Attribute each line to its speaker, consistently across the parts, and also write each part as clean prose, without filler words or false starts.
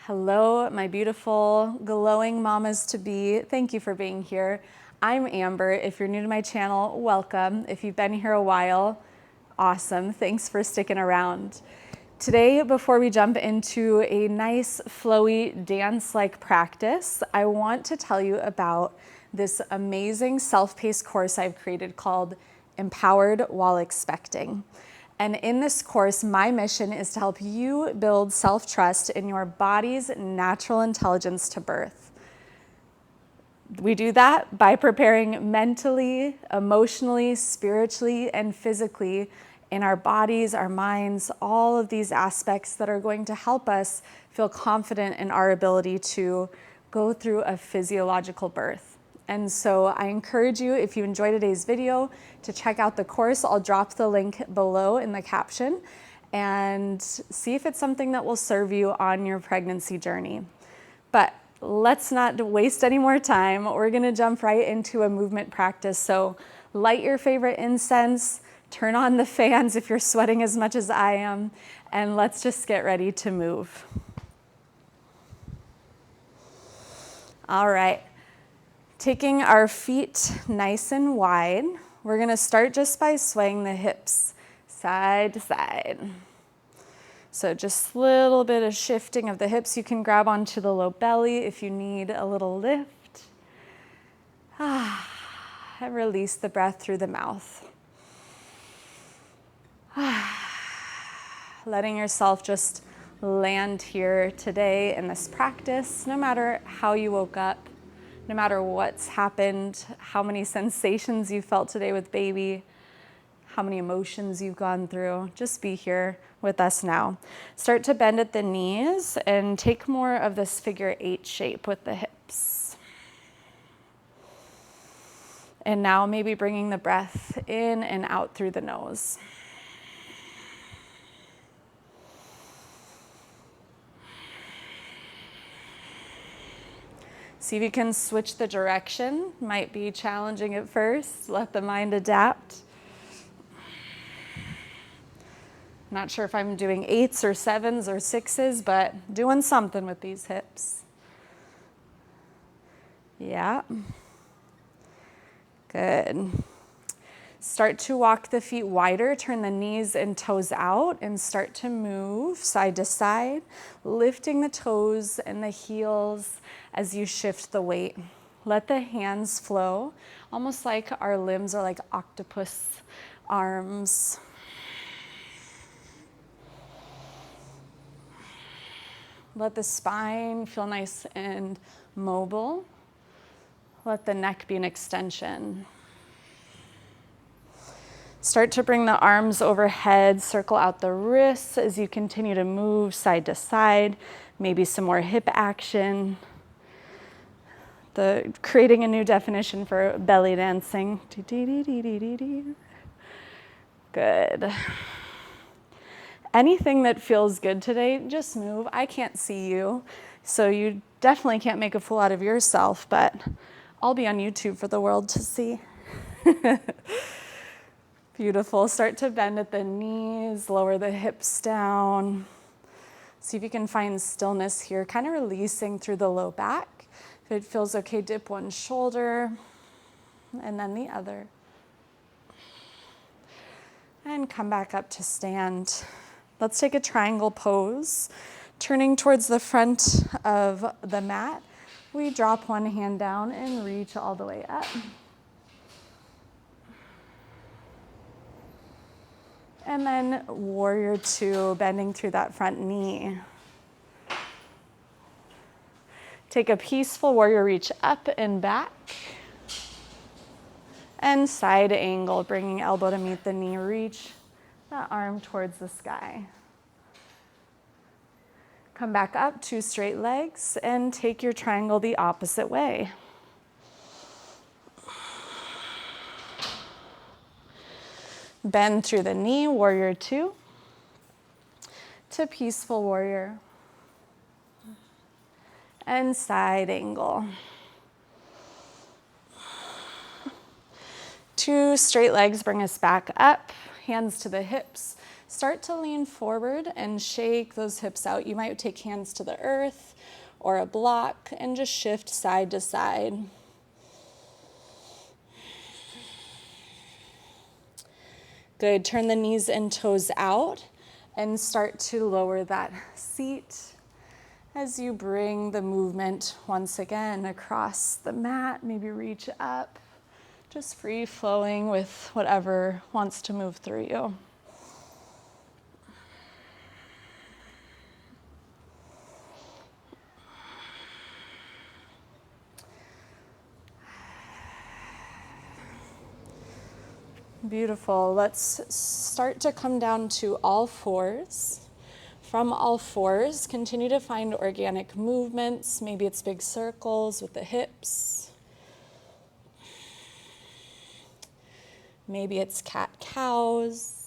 Speaker 1: Hello, my beautiful, glowing mamas-to-be. Thank you for being here. I'm Amber. If you're new to my channel, welcome. If you've been here a while, awesome. Thanks for sticking around. Today, before we jump into a nice, flowy, dance-like practice, I want to tell you about this amazing self-paced course I've created called Empowered While Expecting. And in this course, my mission is to help you build self-trust in your body's natural intelligence to birth. We do that by preparing mentally, emotionally, spiritually, and physically in our bodies, our minds, all of these aspects that are going to help us feel confident in our ability to go through a physiological birth. And so I encourage you, if you enjoyed today's video, to check out the course. I'll drop the link below in the caption and see if it's something that will serve you on your pregnancy journey. But let's not waste any more time. We're gonna jump right into a movement practice. So light your favorite incense, turn on the fans if you're sweating as much as I am, and let's just get ready to move. All right. Taking our feet nice and wide, we're gonna start just by swaying the hips side to side. So just a little bit of shifting of the hips. You can grab onto the low belly if you need a little lift. And release the breath through the mouth. Letting yourself just land here today in this practice, no matter how you woke up, no matter what's happened, how many sensations you felt today with baby, how many emotions you've gone through, just be here with us now. Start to bend at the knees and take more of this figure 8 shape with the hips. And now maybe bringing the breath in and out through the nose. See if you can switch the direction. Might be challenging at first. Let the mind adapt. Not sure if I'm doing 8s or 7s or 6s, but doing something with these hips. Yeah. Good. Start to walk the feet wider, turn the knees and toes out, and start to move side to side, lifting the toes and the heels as you shift the weight. Let the hands flow, almost like our limbs are like octopus arms. Let the spine feel nice and mobile. Let the neck be an extension. Start to bring the arms overhead, circle out the wrists as you continue to move side to side, maybe some more hip action. Creating a new definition for belly dancing. Good. Anything that feels good today, just move. I can't see you, so you definitely can't make a fool out of yourself, but I'll be on YouTube for the world to see. Beautiful. Start to bend at the knees, lower the hips down. See if you can find stillness here, kind of releasing through the low back. If it feels okay, dip one shoulder and then the other. And come back up to stand. Let's take a triangle pose. Turning towards the front of the mat, we drop one hand down and reach all the way up. And then warrior 2, bending through that front knee. Take a peaceful warrior reach up and back. And side angle, bringing elbow to meet the knee, reach the arm towards the sky. Come back up, 2 straight legs, and take your triangle the opposite way. Bend through the knee, warrior 2, to peaceful warrior. And side angle. 2 straight legs bring us back up, hands to the hips. Start to lean forward and shake those hips out. You might take hands to the earth or a block and just shift side to side. Good. Turn the knees and toes out and start to lower that seat as you bring the movement once again across the mat. Maybe reach up, just free flowing with whatever wants to move through you. Beautiful. Let's start to come down to all fours. From all fours, continue to find organic movements. Maybe it's big circles with the hips. Maybe it's cat-cows.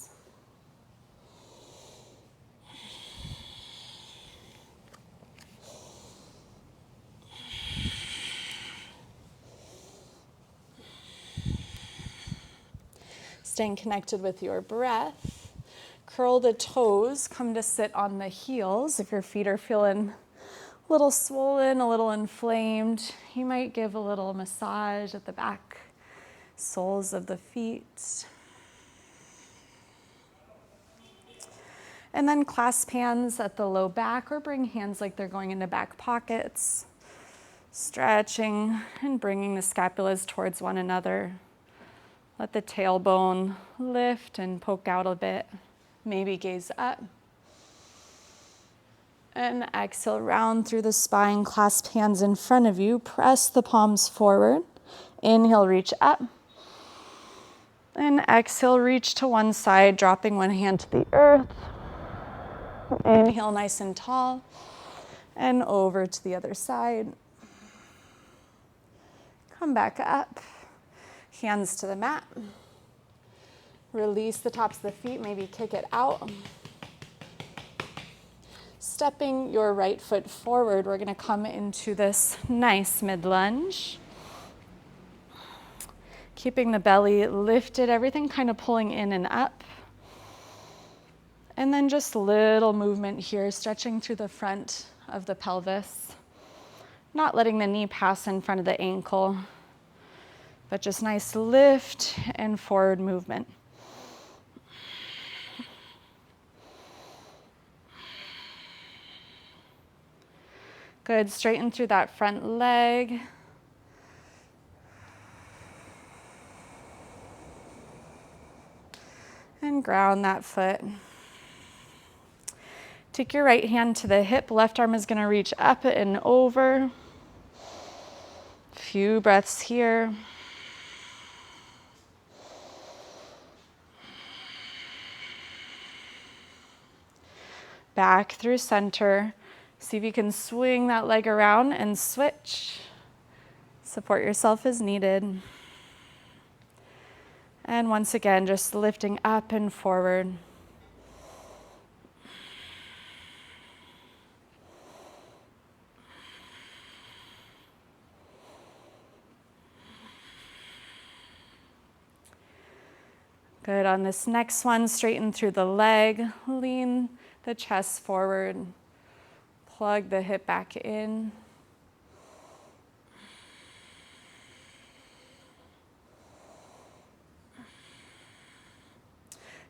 Speaker 1: Staying connected with your breath. Curl the toes, come to sit on the heels. If your feet are feeling a little swollen, a little inflamed, you might give a little massage at the back soles of the feet. And then clasp hands at the low back or bring hands like they're going into back pockets. Stretching and bringing the scapulas towards one another. Let the tailbone lift and poke out a bit. Maybe gaze up. And exhale, round through the spine, clasp hands in front of you. Press the palms forward. Inhale, reach up. And exhale, reach to one side, dropping one hand to the earth. Inhale, nice and tall. And over to the other side. Come back up. Hands to the mat. Release the tops of the feet, maybe kick it out. Stepping your right foot forward, we're going to come into this nice mid-lunge. Keeping the belly lifted, everything kind of pulling in and up. And then just little movement here, stretching through the front of the pelvis. Not letting the knee pass in front of the ankle. But just nice lift and forward movement. Good, straighten through that front leg. And ground that foot. Take your right hand to the hip, left arm is going to reach up and over. Few breaths here. Back through center. See if you can swing that leg around and switch. Support yourself as needed. And once again, just lifting up and forward. Good. On this next one, straighten through the leg, lean the chest forward, plug the hip back in.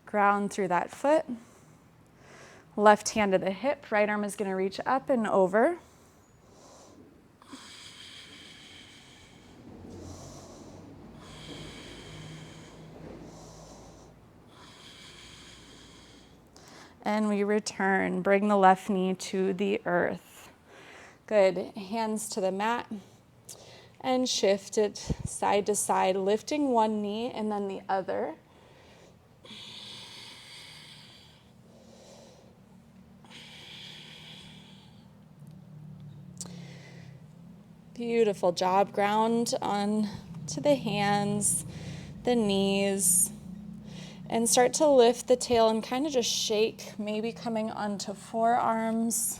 Speaker 1: Ground through that foot. Left hand to the hip, right arm is going to reach up and over. And we return. Bring the left knee to the earth. Good. Hands to the mat. And shift it side to side, lifting one knee and then the other. Beautiful job. Ground on to the hands, the knees. And start to lift the tail and kind of just shake, maybe coming onto forearms.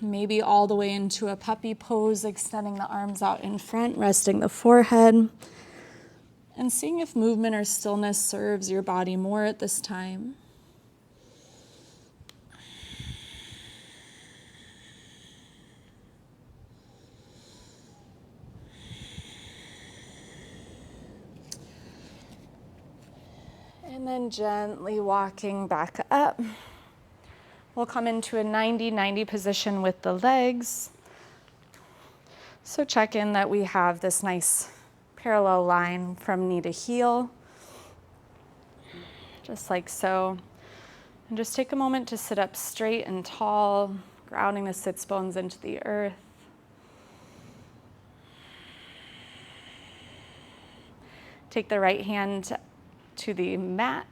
Speaker 1: Maybe all the way into a puppy pose, extending the arms out in front, resting the forehead. And seeing if movement or stillness serves your body more at this time. And then gently walking back up. We'll come into a 90-90 position with the legs. So check in that we have this nice parallel line from knee to heel, just like so. And just take a moment to sit up straight and tall, grounding the sits bones into the earth. Take the right hand to the mat,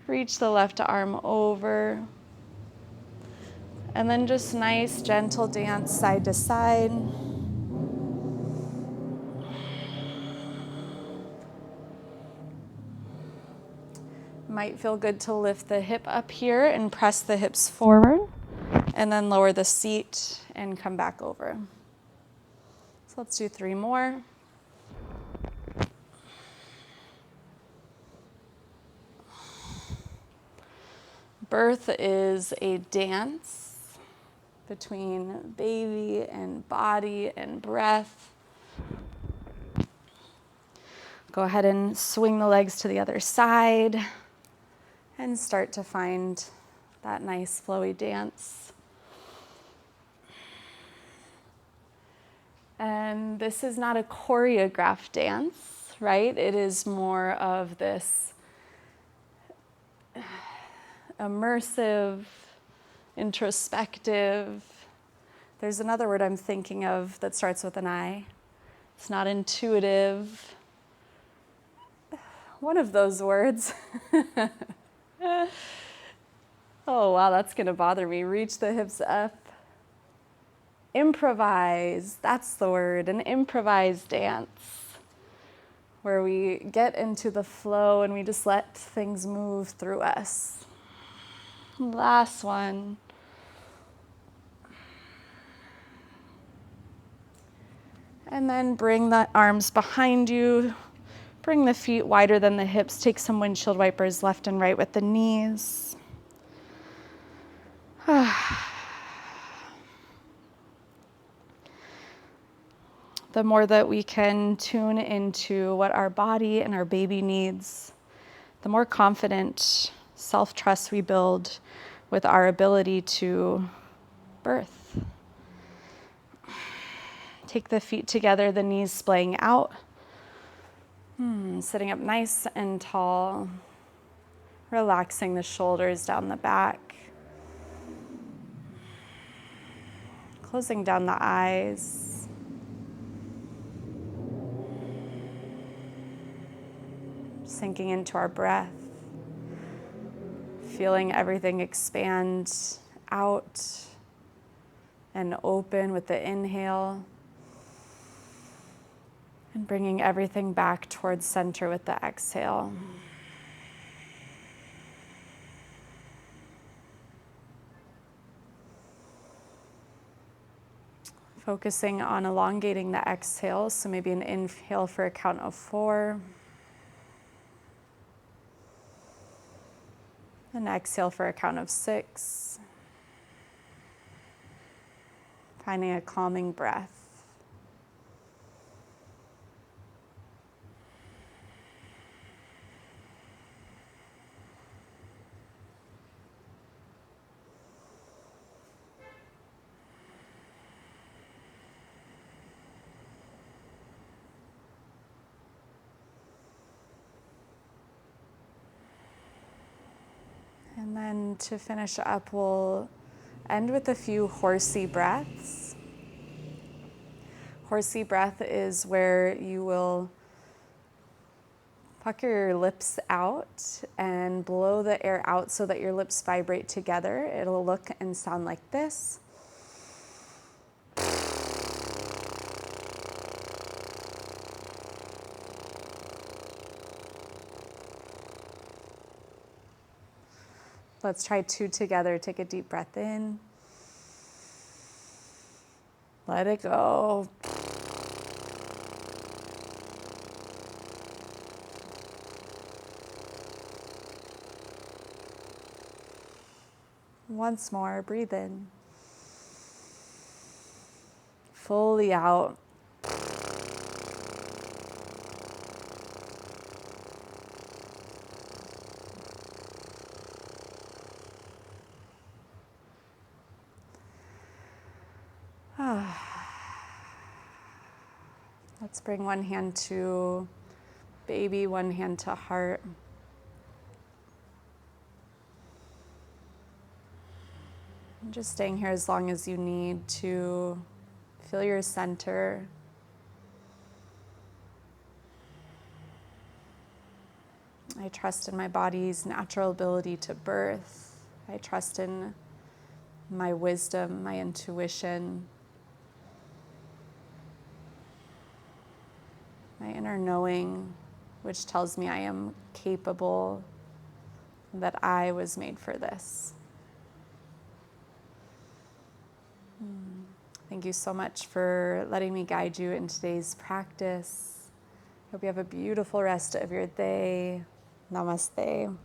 Speaker 1: reach the left arm over, and then just nice, gentle dance side to side. Might feel good to lift the hip up here and press the hips forward, and then lower the seat and come back over. So let's do 3 more. Birth is a dance between baby and body and breath. Go ahead and swing the legs to the other side and start to find that nice flowy dance. And this is not a choreographed dance, right? It is more of this immersive, introspective. There's another word I'm thinking of that starts with an I. It's not intuitive. One of those words. Oh, wow, that's going to bother me. Reach the hips up. Improvise, that's the word, an improvised dance, where we get into the flow and we just let things move through us. Last one. And then bring the arms behind you. Bring the feet wider than the hips. Take some windshield wipers left and right with the knees. The more that we can tune into what our body and our baby needs, the more confident self-trust we build with our ability to birth. Take the feet together, the knees splaying out. Sitting up nice and tall. Relaxing the shoulders down the back. Closing down the eyes. Sinking into our breath. Feeling everything expand out and open with the inhale. And bringing everything back towards center with the exhale. Focusing on elongating the exhale, so maybe an inhale for a count of 4. An exhale for a count of 6. Finding a calming breath. And then to finish up, we'll end with a few horsey breaths. Horsey breath is where you will pucker your lips out and blow the air out so that your lips vibrate together. It'll look and sound like this. Let's try 2 together. Take a deep breath in. Let it go. Once more, breathe in. Fully out. Let's bring one hand to baby, one hand to heart. And just staying here as long as you need to feel your center. I trust in my body's natural ability to birth. I trust in my wisdom, my intuition, my inner knowing, which tells me I am capable, that I was made for this. Thank you so much for letting me guide you in today's practice. Hope you have a beautiful rest of your day. Namaste.